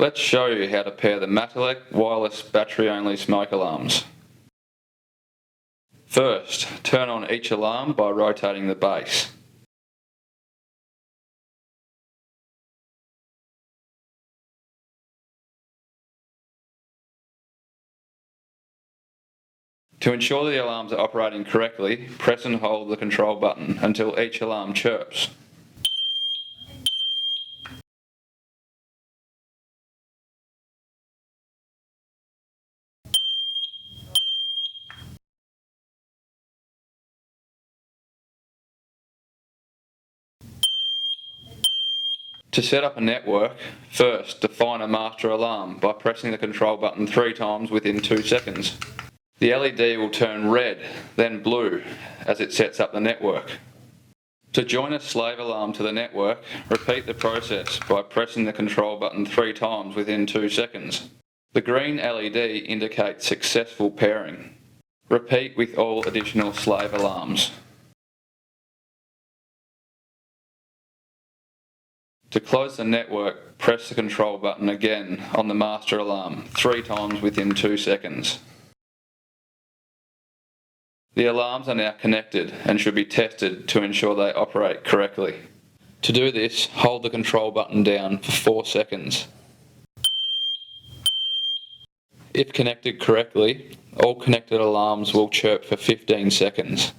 Let's show you how to pair the Matelec wireless battery-only smoke alarms. First, turn on each alarm by rotating the base. To ensure the alarms are operating correctly, press and hold the control button until each alarm chirps. To set up a network, first define a master alarm by pressing the control button 3 times within 2 seconds. The LED will turn red, then blue, as it sets up the network. To join a slave alarm to the network, repeat the process by pressing the control button 3 times within 2 seconds. The green LED indicates successful pairing. Repeat with all additional slave alarms. To close the network, press the control button again on the master alarm 3 times within 2 seconds. The alarms are now connected and should be tested to ensure they operate correctly. To do this, hold the control button down for 4 seconds. If connected correctly, all connected alarms will chirp for 15 seconds.